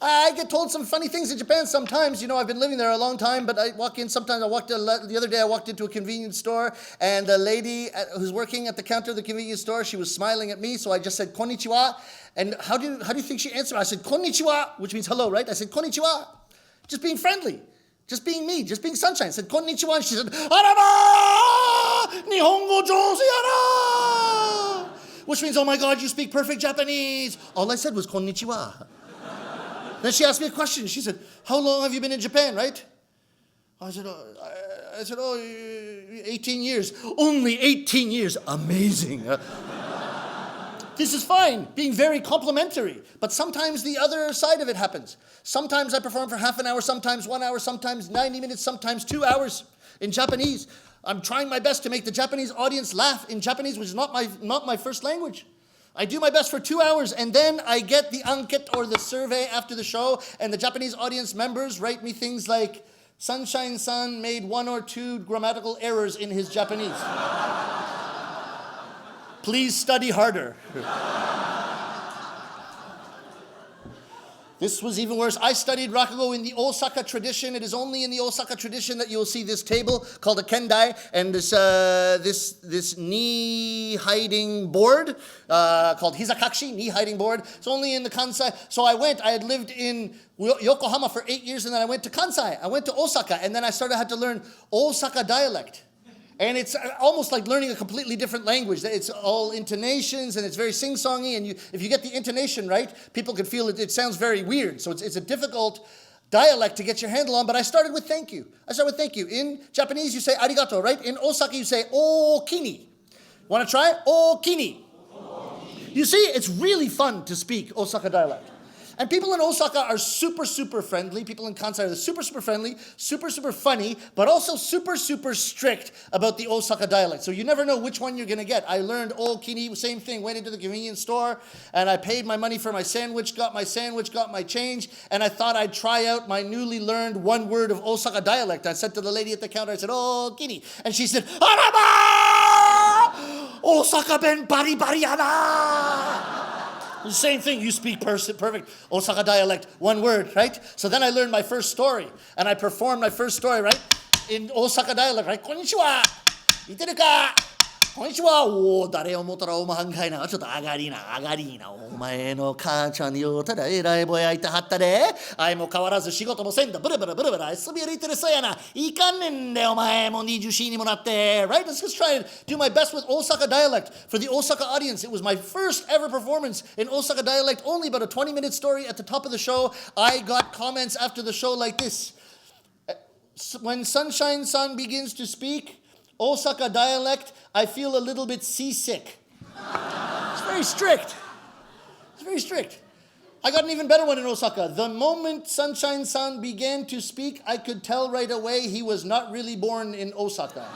I get told some funny things in Japan sometimes. I've been living there a long time, but I walk in sometimes. The other day I walked into a convenience store, and the lady who's working at the counter of the convenience store, she was smiling at me, so I just said konnichiwa. And how do you think she answered? I said konnichiwa, which means hello, right? I said konnichiwa, just being friendly, just being me, just being sunshine. I said konnichiwa, and she said araba, nihongo jouzu yara, which means, oh my God, you speak perfect Japanese. All I said was konnichiwa. Then she asked me a question. She said, how long have you been in Japan, right? I said, 18 years. Only 18 years. Amazing. This is fine, being very complimentary. But sometimes the other side of it happens. Sometimes I perform for half an hour, sometimes 1 hour, sometimes 90 minutes, sometimes 2 hours in Japanese. I'm trying my best to make the Japanese audience laugh in Japanese, which is not my first language. I do my best for 2 hours, and then I get the anket or the survey after the show, and the Japanese audience members write me things like, Sunshine-san made 1 or 2 grammatical errors in his Japanese. Please study harder. This was even worse. I studied rakugo in the Osaka tradition. It is only in the Osaka tradition that you will see this table called a kendai and this knee hiding board called hizakakshi, knee hiding board. It's only in the Kansai. So I had lived in Yokohama for 8 years, and then I went to Kansai. I went to Osaka, and then I had to learn Osaka dialect. And it's almost like learning a completely different language. It's all intonations, and it's very sing-songy, and if you get the intonation right, people can feel it. It sounds very weird. So it's a difficult dialect to get your handle on, but I started with thank you. In Japanese, you say arigato, right? In Osaka, you say okini. Want to try? Okini. You see, it's really fun to speak Osaka dialect. And people in Osaka are super, super friendly. People in Kansai are super, super friendly, super, super funny, but also super, super strict about the Osaka dialect. So you never know which one you're going to get. I learned okini, same thing, went into the convenience store, and I paid my money for my sandwich, got my change, and I thought I'd try out my newly learned one word of Osaka dialect. I said to the lady at the counter, I said, okini. And she said, araba! Osaka ben bari bari yana! The same thing, you speak perfect Osaka dialect, one word, right? So then I learned my first story, and I performed my first story, right? In Osaka dialect, right? Konnichiwa! Iteru ka? Konnichiwa! Oh, dare o motta ra o mahangai na. Chotto agari na. Omae no kaa-chan yo tada erai boy aite hatta de. Ai mo kawarazu shigoto mo senda. Bura. Subi ariteru so ya na. Ikannen de omae mo 20C ni mo natte. Right? Let's just try and do my best with Osaka dialect. For the Osaka audience, it was my first ever performance in Osaka dialect, only about a 20-minute story at the top of the show. I got comments after the show like this. When Sunshine-san begins to speak Osaka dialect, I feel a little bit seasick. It's very strict. I got an even better one in Osaka. The moment Sunshine-san began to speak, I could tell right away he was not really born in Osaka.